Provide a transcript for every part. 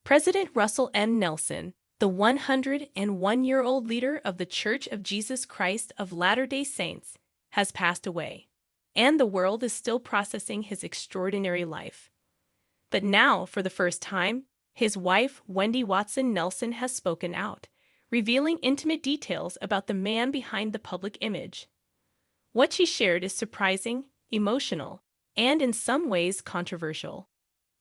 President Russell M. Nelson, the 101-year-old leader of the Church of Jesus Christ of Latter-day Saints, has passed away, and the world is still processing his extraordinary life. But now, for the first time, his wife, Wendy Watson Nelson, has spoken out, revealing intimate details about the man behind the public image. What she shared is surprising, emotional, and in some ways controversial.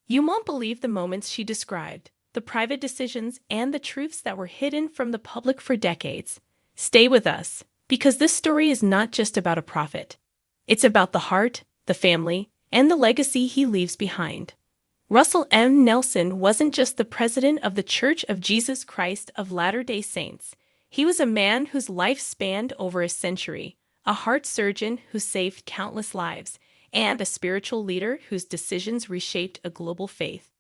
You won't believe the moments she described, the private decisions, and the truths that were hidden from the public for decades. Stay with us, because this story is not just about a prophet. It's about the heart, the family, and the legacy he leaves behind. Russell M. Nelson wasn't just the president of the Church of Jesus Christ of Latter-day Saints. He was a man whose life spanned over a century, a heart surgeon who saved countless lives, and a spiritual leader whose decisions reshaped a global faith.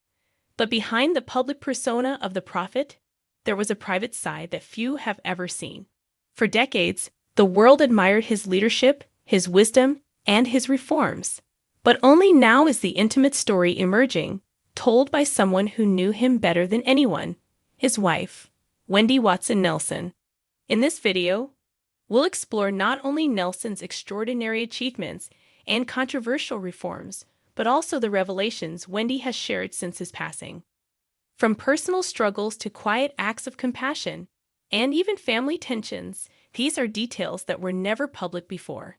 But behind the public persona of the prophet, there was a private side that few have ever seen. For decades, the world admired his leadership, his wisdom, and his reforms. But only now is the intimate story emerging, told by someone who knew him better than anyone, his wife, Wendy Watson Nelson. In this video, we'll explore not only Nelson's extraordinary achievements and controversial reforms, but also the revelations Wendy has shared since his passing. From personal struggles to quiet acts of compassion, and even family tensions, these are details that were never public before.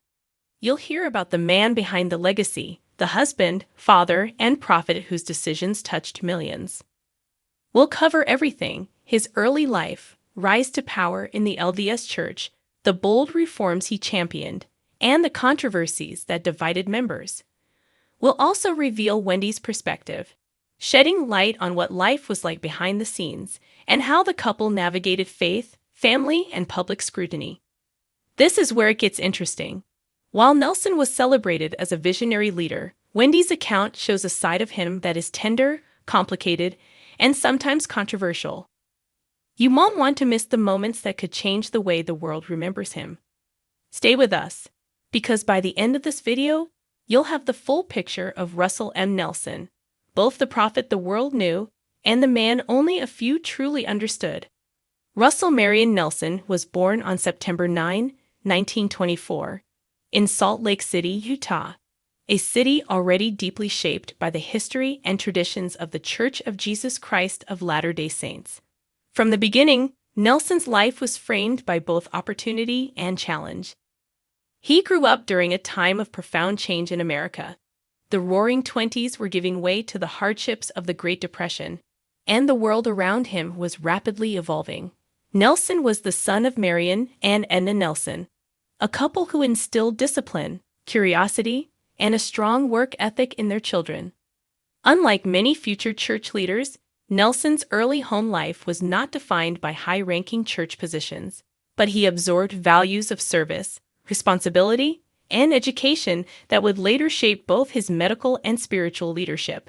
You'll hear about the man behind the legacy, the husband, father, and prophet whose decisions touched millions. We'll cover everything: his early life, rise to power in the LDS Church, the bold reforms he championed, and the controversies that divided members. We'll also reveal Wendy's perspective, shedding light on what life was like behind the scenes and how the couple navigated faith, family, and public scrutiny. This is where it gets interesting. While Nelson was celebrated as a visionary leader, Wendy's account shows a side of him that is tender, complicated, and sometimes controversial. You won't want to miss the moments that could change the way the world remembers him. Stay with us, because by the end of this video, you'll have the full picture of Russell M. Nelson, both the prophet the world knew and the man only a few truly understood. Russell Marion Nelson was born on September 9, 1924, in Salt Lake City, Utah, a city already deeply shaped by the history and traditions of the Church of Jesus Christ of Latter-day Saints. From the beginning, Nelson's life was framed by both opportunity and challenge. He grew up during a time of profound change in America. The Roaring Twenties were giving way to the hardships of the Great Depression, and the world around him was rapidly evolving. Nelson was the son of Marion and Edna Nelson, a couple who instilled discipline, curiosity, and a strong work ethic in their children. Unlike many future church leaders, Nelson's early home life was not defined by high-ranking church positions, but he absorbed values of service, responsibility, and education that would later shape both his medical and spiritual leadership.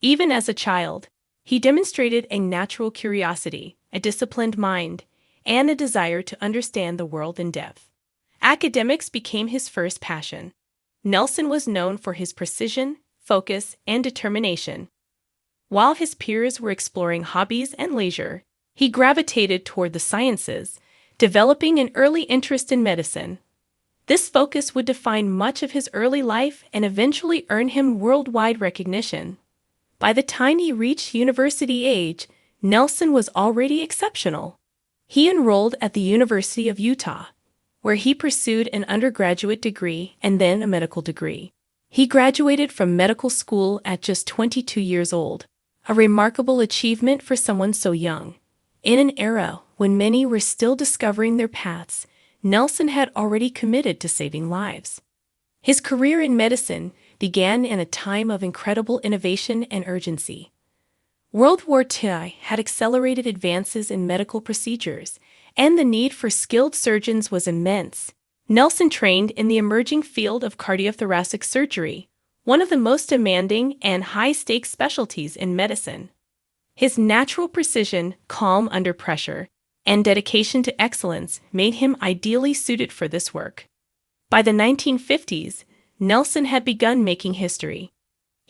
Even as a child, he demonstrated a natural curiosity, a disciplined mind, and a desire to understand the world in depth. Academics became his first passion. Nelson was known for his precision, focus, and determination. While his peers were exploring hobbies and leisure, he gravitated toward the sciences, developing an early interest in medicine. This focus would define much of his early life and eventually earn him worldwide recognition. By the time he reached university age, Nelson was already exceptional. He enrolled at the University of Utah, where he pursued an undergraduate degree and then a medical degree. He graduated from medical school at just 22 years old, a remarkable achievement for someone so young. In an era when many were still discovering their paths, Nelson had already committed to saving lives. His career in medicine began in a time of incredible innovation and urgency. World War II had accelerated advances in medical procedures, and the need for skilled surgeons was immense. Nelson trained in the emerging field of cardiothoracic surgery, one of the most demanding and high-stakes specialties in medicine. His natural precision, calm under pressure, and dedication to excellence made him ideally suited for this work. By the 1950s, Nelson had begun making history.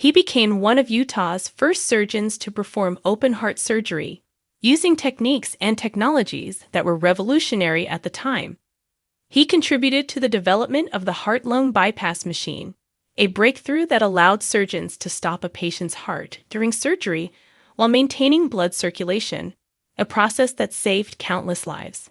He became one of Utah's first surgeons to perform open-heart surgery, using techniques and technologies that were revolutionary at the time. He contributed to the development of the heart-lung bypass machine, a breakthrough that allowed surgeons to stop a patient's heart during surgery while maintaining blood circulation, a process that saved countless lives.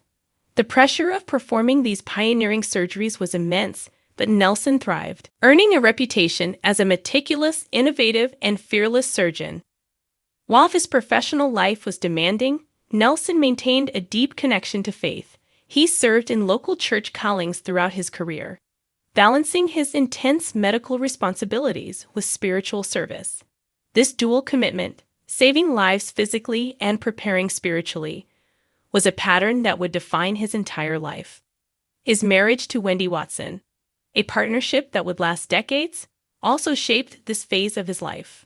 The pressure of performing these pioneering surgeries was immense, but Nelson thrived, earning a reputation as a meticulous, innovative, and fearless surgeon. While his professional life was demanding, Nelson maintained a deep connection to faith. He served in local church callings throughout his career, balancing his intense medical responsibilities with spiritual service. This dual commitment, saving lives physically and preparing spiritually, was a pattern that would define his entire life. His marriage to Wendy Watson, a partnership that would last decades, also shaped this phase of his life.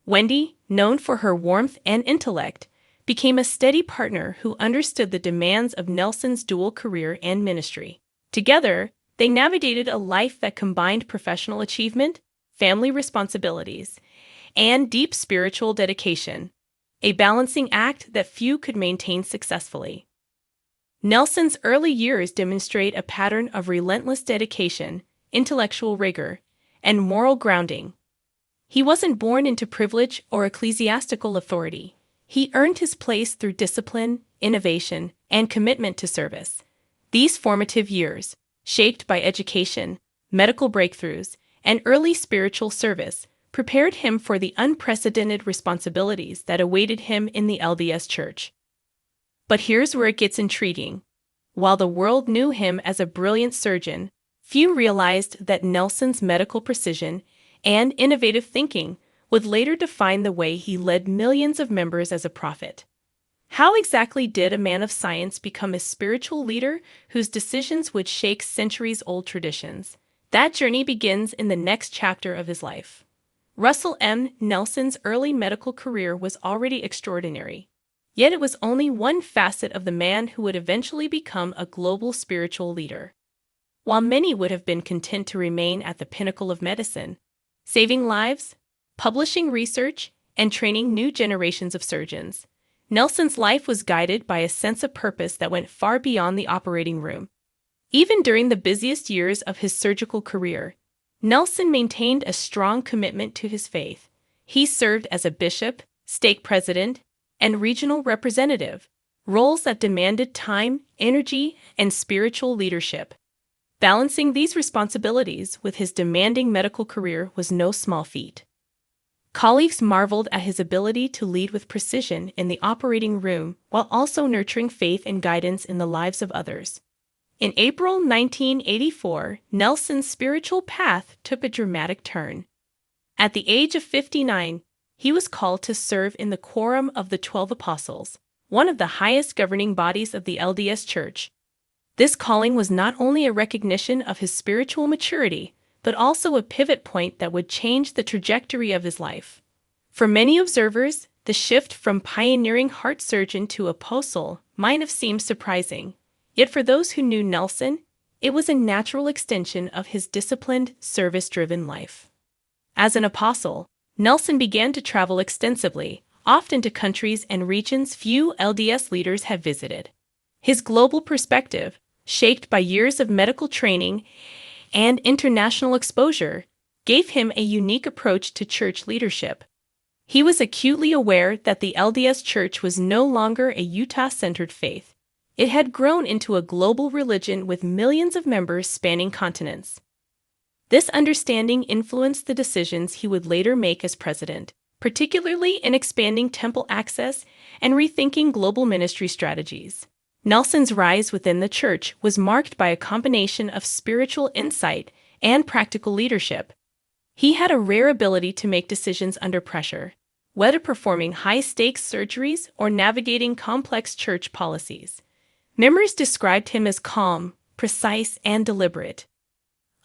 Wendy, known for her warmth and intellect, became a steady partner who understood the demands of Nelson's dual career and ministry. Together, they navigated a life that combined professional achievement, family responsibilities, and deep spiritual dedication, a balancing act that few could maintain successfully. Nelson's early years demonstrate a pattern of relentless dedication, intellectual rigor, and moral grounding. He wasn't born into privilege or ecclesiastical authority. He earned his place through discipline, innovation, and commitment to service. These formative years, shaped by education, medical breakthroughs, and early spiritual service, prepared him for the unprecedented responsibilities that awaited him in the LDS Church. But here's where it gets intriguing. While the world knew him as a brilliant surgeon, few realized that Nelson's medical precision and innovative thinking would later define the way he led millions of members as a prophet. How exactly did a man of science become a spiritual leader whose decisions would shake centuries-old traditions? That journey begins in the next chapter of his life. Russell M. Nelson's early medical career was already extraordinary, yet it was only one facet of the man who would eventually become a global spiritual leader. While many would have been content to remain at the pinnacle of medicine, saving lives, publishing research, and training new generations of surgeons, Nelson's life was guided by a sense of purpose that went far beyond the operating room. Even during the busiest years of his surgical career, Nelson maintained a strong commitment to his faith. He served as a bishop, stake president, and regional representative, roles that demanded time, energy, and spiritual leadership. Balancing these responsibilities with his demanding medical career was no small feat. Colleagues marveled at his ability to lead with precision in the operating room while also nurturing faith and guidance in the lives of others. In April 1984, Nelson's spiritual path took a dramatic turn. At the age of 59, he was called to serve in the Quorum of the 12 Apostles, one of the highest governing bodies of the LDS Church. This calling was not only a recognition of his spiritual maturity, but also a pivot point that would change the trajectory of his life. For many observers, the shift from pioneering heart surgeon to apostle might have seemed surprising. Yet for those who knew Nelson, it was a natural extension of his disciplined, service-driven life. As an apostle, Nelson began to travel extensively, often to countries and regions few LDS leaders have visited. His global perspective, shaped by years of medical training and international exposure, gave him a unique approach to church leadership. He was acutely aware that the LDS Church was no longer a Utah-centered faith. It had grown into a global religion with millions of members spanning continents. This understanding influenced the decisions he would later make as president, particularly in expanding temple access and rethinking global ministry strategies. Nelson's rise within the church was marked by a combination of spiritual insight and practical leadership. He had a rare ability to make decisions under pressure, whether performing high-stakes surgeries or navigating complex church policies. Members described him as calm, precise, and deliberate.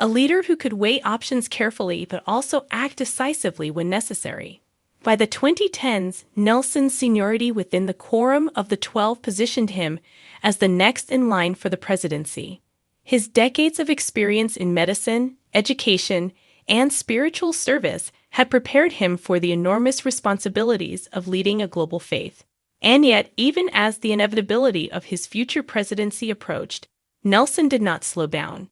A leader who could weigh options carefully but also act decisively when necessary. By the 2010s, Nelson's seniority within the Quorum of the 12 positioned him as the next in line for the presidency. His decades of experience in medicine, education, and spiritual service had prepared him for the enormous responsibilities of leading a global faith. And yet, even as the inevitability of his future presidency approached, Nelson did not slow down.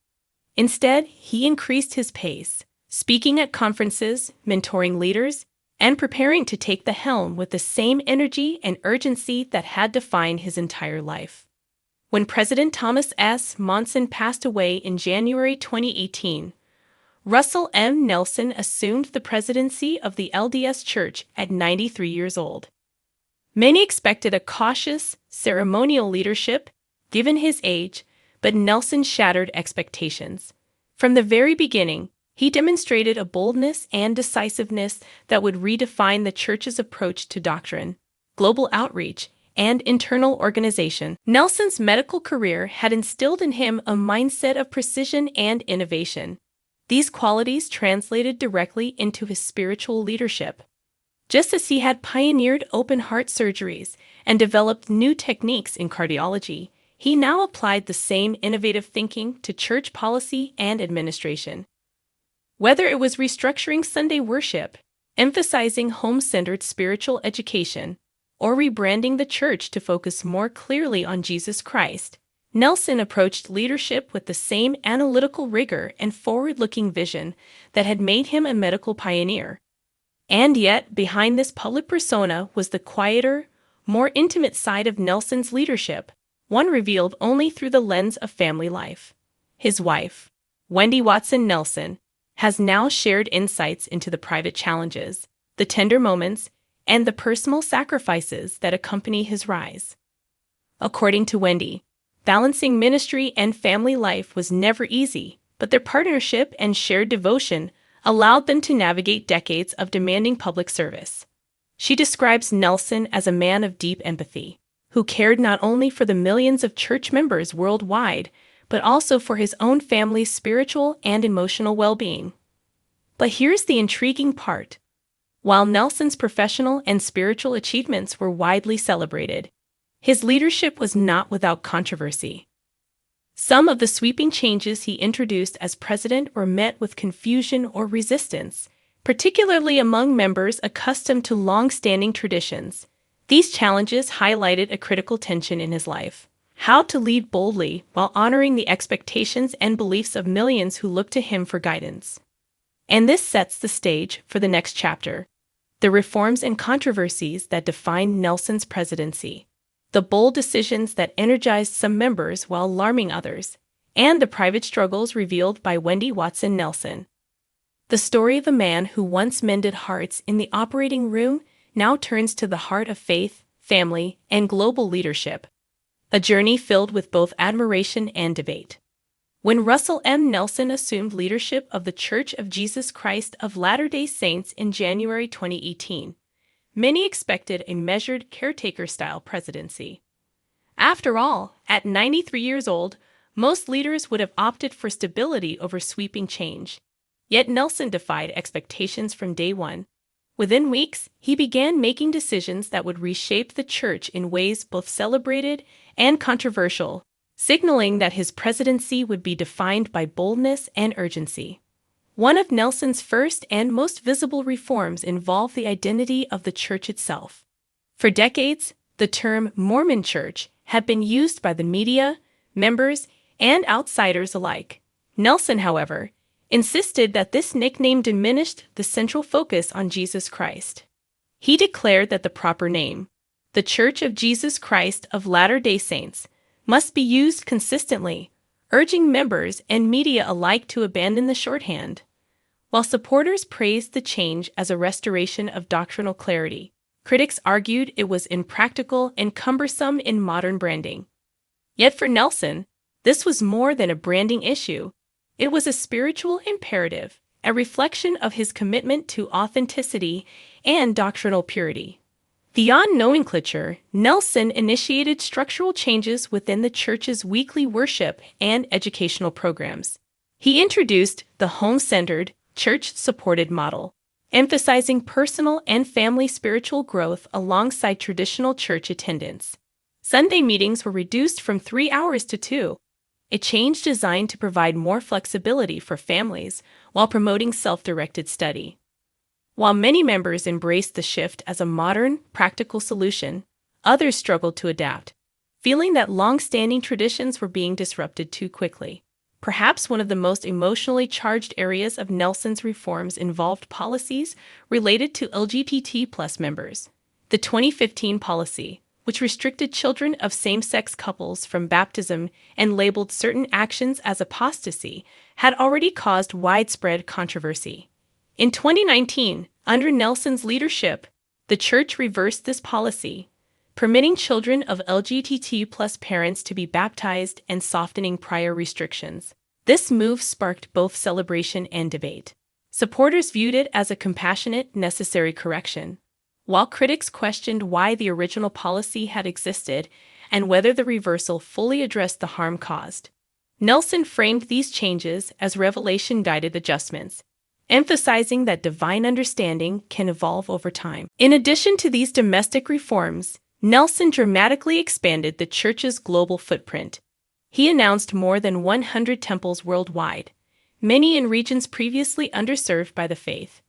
Instead, he increased his pace, speaking at conferences, mentoring leaders, and preparing to take the helm with the same energy and urgency that had defined his entire life. When President Thomas S. Monson passed away in January 2018, Russell M. Nelson assumed the presidency of the LDS Church at 93 years old. Many expected a cautious, ceremonial leadership, given his age, but Nelson shattered expectations. From the very beginning, he demonstrated a boldness and decisiveness that would redefine the Church's approach to doctrine, global outreach, and internal organization. Nelson's medical career had instilled in him a mindset of precision and innovation. These qualities translated directly into his spiritual leadership. Just as he had pioneered open-heart surgeries and developed new techniques in cardiology, he now applied the same innovative thinking to church policy and administration. Whether it was restructuring Sunday worship, emphasizing home-centered spiritual education, or rebranding the church to focus more clearly on Jesus Christ, Nelson approached leadership with the same analytical rigor and forward-looking vision that had made him a medical pioneer. And yet, behind this public persona was the quieter, more intimate side of Nelson's leadership, one revealed only through the lens of family life. His wife, Wendy Watson Nelson, has now shared insights into the private challenges, the tender moments, and the personal sacrifices that accompany his rise. According to Wendy, balancing ministry and family life was never easy, but their partnership and shared devotion allowed them to navigate decades of demanding public service. She describes Nelson as a man of deep empathy, who cared not only for the millions of church members worldwide, but also for his own family's spiritual and emotional well-being. But here's the intriguing part. While Nelson's professional and spiritual achievements were widely celebrated, his leadership was not without controversy. Some of the sweeping changes he introduced as president were met with confusion or resistance, particularly among members accustomed to long-standing traditions. These challenges highlighted a critical tension in his life: how to lead boldly while honoring the expectations and beliefs of millions who look to him for guidance. And this sets the stage for the next chapter: the reforms and controversies that defined Nelson's presidency, the bold decisions that energized some members while alarming others, and the private struggles revealed by Wendy Watson Nelson. The story of a man who once mended hearts in the operating room now turns to the heart of faith, family, and global leadership, a journey filled with both admiration and debate. When Russell M. Nelson assumed leadership of the Church of Jesus Christ of Latter-day Saints in January 2018, many expected a measured caretaker-style presidency. After all, at 93 years old, most leaders would have opted for stability over sweeping change. Yet Nelson defied expectations from day one. Within weeks, he began making decisions that would reshape the church in ways both celebrated and controversial, signaling that his presidency would be defined by boldness and urgency. One of Nelson's first and most visible reforms involved the identity of the church itself. For decades, the term Mormon Church had been used by the media, members, and outsiders alike. Nelson, however, insisted that this nickname diminished the central focus on Jesus Christ. He declared that the proper name, the Church of Jesus Christ of Latter-day Saints, must be used consistently, urging members and media alike to abandon the shorthand. While supporters praised the change as a restoration of doctrinal clarity, critics argued it was impractical and cumbersome in modern branding. Yet for Nelson, this was more than a branding issue. It was a spiritual imperative, a reflection of his commitment to authenticity and doctrinal purity. Beyond nomenclature, Nelson initiated structural changes within the church's weekly worship and educational programs. He introduced the home-centered, church-supported model, emphasizing personal and family spiritual growth alongside traditional church attendance. Sunday meetings were reduced from 3 hours to 2, a change designed to provide more flexibility for families while promoting self-directed study. While many members embraced the shift as a modern, practical solution, others struggled to adapt, feeling that long-standing traditions were being disrupted too quickly. Perhaps one of the most emotionally charged areas of Nelson's reforms involved policies related to LGBT+ members. The 2015 policy, which restricted children of same-sex couples from baptism and labeled certain actions as apostasy, had already caused widespread controversy. In 2019, under Nelson's leadership, the church reversed this policy, permitting children of LGBT+ parents to be baptized and softening prior restrictions. This move sparked both celebration and debate. Supporters viewed it as a compassionate, necessary correction, while critics questioned why the original policy had existed and whether the reversal fully addressed the harm caused. Nelson framed these changes as revelation-guided adjustments, emphasizing that divine understanding can evolve over time. In addition to these domestic reforms, Nelson dramatically expanded the church's global footprint. He announced more than 100 temples worldwide, many in regions previously underserved by the faith.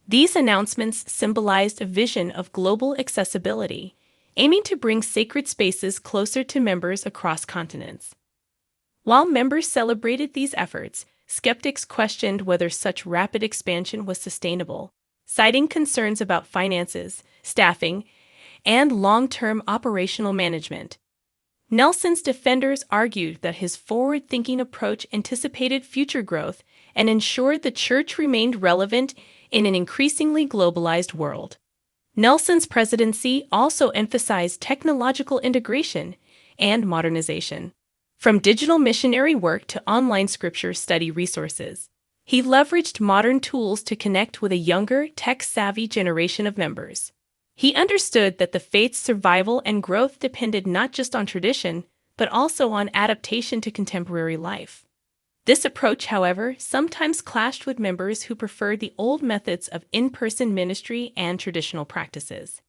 These announcements symbolized a vision of global accessibility, aiming to bring sacred spaces closer to members across continents. While members celebrated these efforts, skeptics questioned whether such rapid expansion was sustainable, citing concerns about finances, staffing, and long-term operational management. Nelson's defenders argued that his forward-thinking approach anticipated future growth and ensured the church remained relevant in an increasingly globalized world. Nelson's presidency also emphasized technological integration and modernization. From digital missionary work to online scripture study resources, he leveraged modern tools to connect with a younger, tech-savvy generation of members. He understood that the faith's survival and growth depended not just on tradition, but also on adaptation to contemporary life. This approach, however, sometimes clashed with members who preferred the old methods of in-person ministry and traditional practices.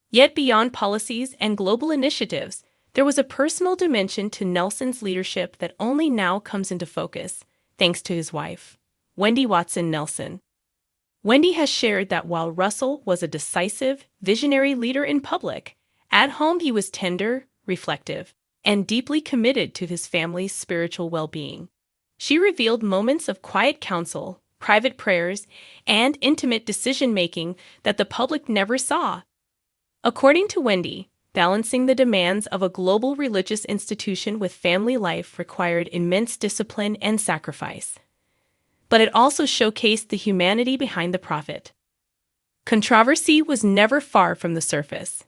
Yet beyond policies and global initiatives, there was a personal dimension to Nelson's leadership that only now comes into focus, thanks to his wife, Wendy Watson Nelson. Wendy has shared that while Russell was a decisive, visionary leader in public, at home he was tender, reflective, and deeply committed to his family's spiritual well-being. She revealed moments of quiet counsel, private prayers, and intimate decision-making that the public never saw. According to Wendy, balancing the demands of a global religious institution with family life required immense discipline and sacrifice. But it also showcased the humanity behind the prophet. Controversy was never far from the surface.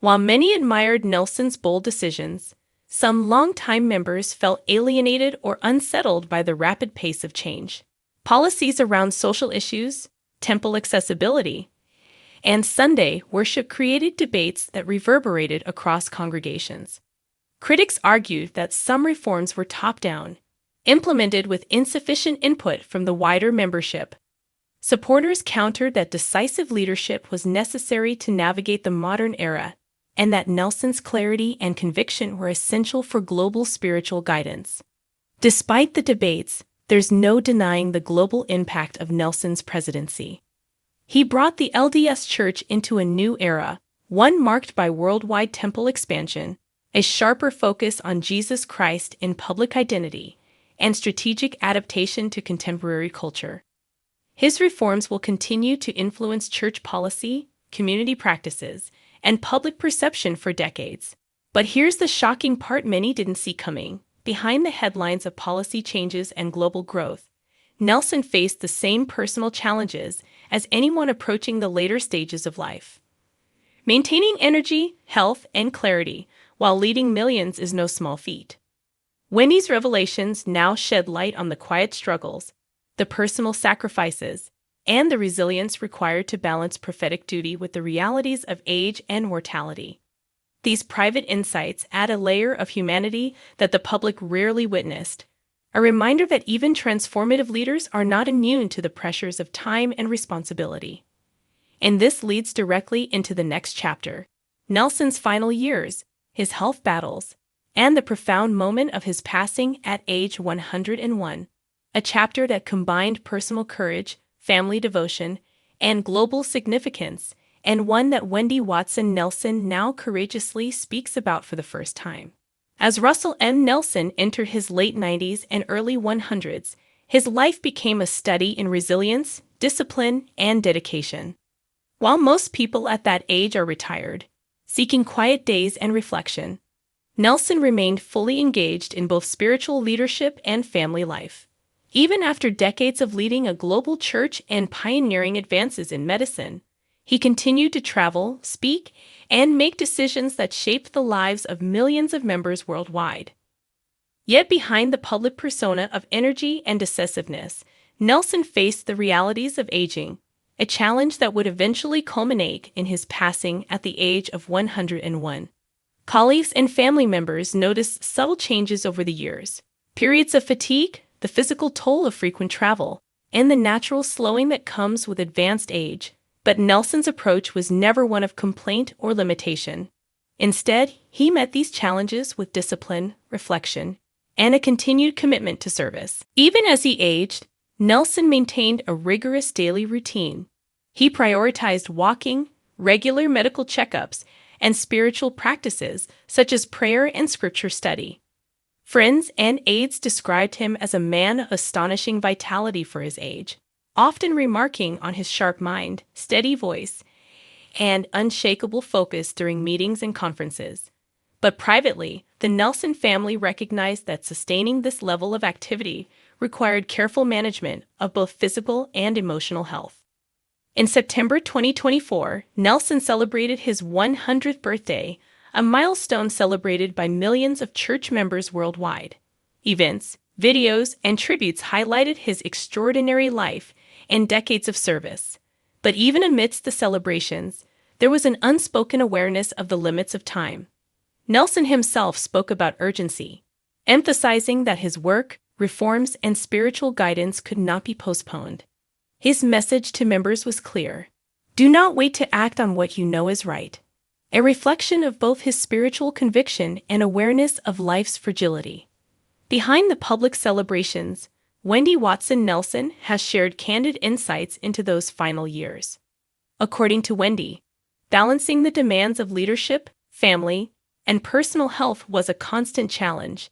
While many admired Nelson's bold decisions, some longtime members felt alienated or unsettled by the rapid pace of change. Policies around social issues, temple accessibility, and Sunday worship created debates that reverberated across congregations. Critics argued that some reforms were top-down, implemented with insufficient input from the wider membership. Supporters countered that decisive leadership was necessary to navigate the modern era, and that Nelson's clarity and conviction were essential for global spiritual guidance. Despite the debates, there's no denying the global impact of Nelson's presidency. He brought the LDS Church into a new era, one marked by worldwide temple expansion, a sharper focus on Jesus Christ in public identity, and strategic adaptation to contemporary culture. His reforms will continue to influence church policy, community practices, and public perception for decades. But here's the shocking part many didn't see coming. Behind the headlines of policy changes and global growth, Nelson faced the same personal challenges as anyone approaching the later stages of life. Maintaining energy, health, and clarity while leading millions is no small feat. Wendy's revelations now shed light on the quiet struggles, the personal sacrifices, and the resilience required to balance prophetic duty with the realities of age and mortality. These private insights add a layer of humanity that the public rarely witnessed, a reminder that even transformative leaders are not immune to the pressures of time and responsibility. And this leads directly into the next chapter, Nelson's final years, his health battles, and the profound moment of his passing at age 101, a chapter that combined personal courage, family devotion, and global significance, and one that Wendy Watson Nelson now courageously speaks about for the first time. As Russell M. Nelson entered his late 90s and early 100s, his life became a study in resilience, discipline, and dedication. While most people at that age are retired, seeking quiet days and reflection, Nelson remained fully engaged in both spiritual leadership and family life. Even after decades of leading a global church and pioneering advances in medicine, he continued to travel, speak, and make decisions that shaped the lives of millions of members worldwide. Yet behind the public persona of energy and decisiveness, Nelson faced the realities of aging, a challenge that would eventually culminate in his passing at the age of 101. Colleagues and family members noticed subtle changes over the years: periods of fatigue, the physical toll of frequent travel, and the natural slowing that comes with advanced age. But Nelson's approach was never one of complaint or limitation. Instead, he met these challenges with discipline, reflection, and a continued commitment to service. Even as he aged, Nelson maintained a rigorous daily routine. He prioritized walking, regular medical checkups, and spiritual practices such as prayer and scripture study. Friends and aides described him as a man of astonishing vitality for his age, often remarking on his sharp mind, steady voice, and unshakable focus during meetings and conferences. But privately, the Nelson family recognized that sustaining this level of activity required careful management of both physical and emotional health. In September 2024, Nelson celebrated his 100th birthday, a milestone celebrated by millions of church members worldwide. Events, videos, and tributes highlighted his extraordinary life and decades of service. But even amidst the celebrations, there was an unspoken awareness of the limits of time. Nelson himself spoke about urgency, emphasizing that his work, reforms, and spiritual guidance could not be postponed. His message to members was clear: do not wait to act on what you know is right, a reflection of both his spiritual conviction and awareness of life's fragility. Behind the public celebrations, Wendy Watson Nelson has shared candid insights into those final years. According to Wendy, balancing the demands of leadership, family, and personal health was a constant challenge.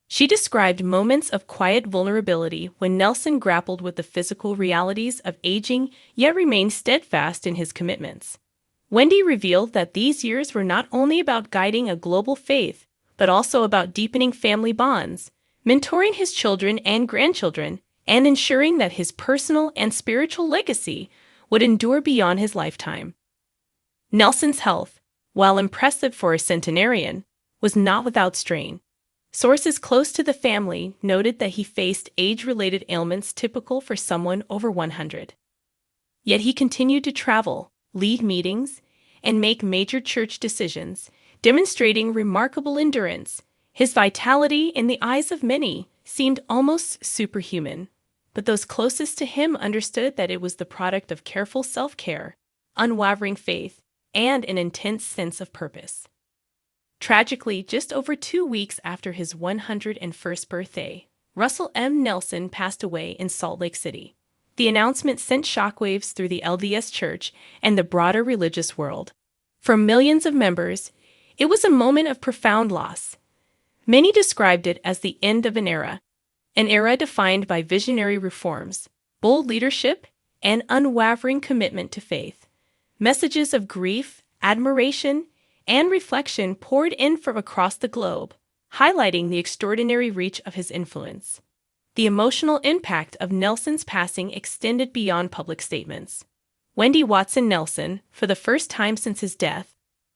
She described moments of quiet vulnerability when Nelson grappled with the physical realities of aging yet remained steadfast in his commitments. Wendy revealed that these years were not only about guiding a global faith, but also about deepening family bonds, mentoring his children and grandchildren, and ensuring that his personal and spiritual legacy would endure beyond his lifetime. Nelson's health, while impressive for a centenarian, was not without strain. Sources close to the family noted that he faced age-related ailments typical for someone over 100. Yet he continued to travel, lead meetings, and make major church decisions, demonstrating remarkable endurance. His vitality, in the eyes of many, seemed almost superhuman, but those closest to him understood that it was the product of careful self-care, unwavering faith, and an intense sense of purpose. Tragically, just over 2 weeks after his 101st birthday, Russell M. Nelson passed away in Salt Lake City. The announcement sent shockwaves through the LDS Church and the broader religious world. For millions of members, it was a moment of profound loss. Many described it as the end of an era defined by visionary reforms, bold leadership, and unwavering commitment to faith. Messages of grief, admiration, and reflection poured in from across the globe, highlighting the extraordinary reach of his influence. The emotional impact of Nelson's passing extended beyond public statements. Wendy Watson Nelson, for the first time since his death,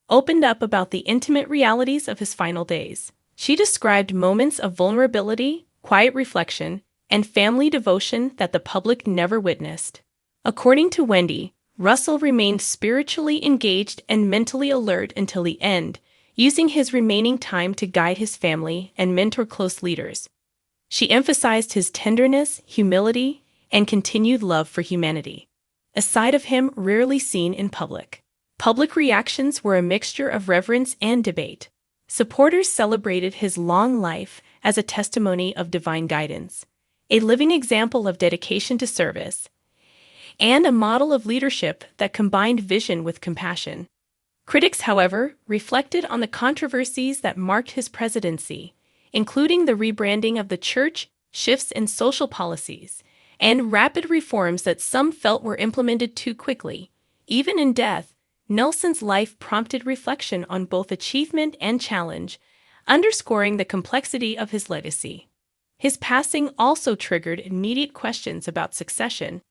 opened up about the intimate realities of his final days. She described moments of vulnerability, quiet reflection, and family devotion that the public never witnessed. According to Wendy, Russell remained spiritually engaged and mentally alert until the end, using his remaining time to guide his family and mentor close leaders. She emphasized his tenderness, humility, and continued love for humanity, a side of him rarely seen in public. Public reactions were a mixture of reverence and debate. Supporters celebrated his long life as a testimony of divine guidance, a living example of dedication to service, and a model of leadership that combined vision with compassion. Critics, however, reflected on the controversies that marked his presidency, including the rebranding of the church, shifts in social policies, and rapid reforms that some felt were implemented too quickly. Even in death, Nelson's life prompted reflection on both achievement and challenge, underscoring the complexity of his legacy. His passing also triggered immediate questions about succession,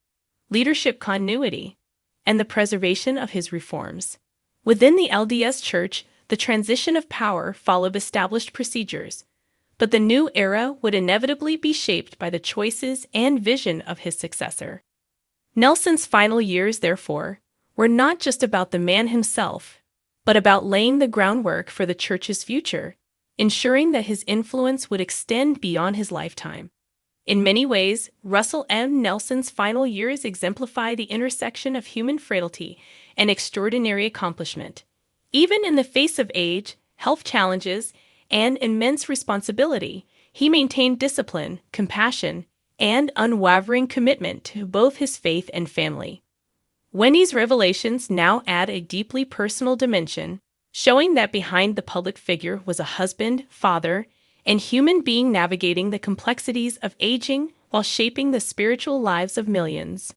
leadership continuity, and the preservation of his reforms. Within the LDS Church, the transition of power followed established procedures, but the new era would inevitably be shaped by the choices and vision of his successor. Nelson's final years, therefore, were not just about the man himself, but about laying the groundwork for the Church's future, ensuring that his influence would extend beyond his lifetime. In many ways, Russell M. Nelson's final years exemplify the intersection of human frailty and extraordinary accomplishment. Even in the face of age, health challenges, and immense responsibility, he maintained discipline, compassion, and unwavering commitment to both his faith and family. Wendy's revelations now add a deeply personal dimension, showing that behind the public figure was a husband, father, and human being navigating the complexities of aging while shaping the spiritual lives of millions.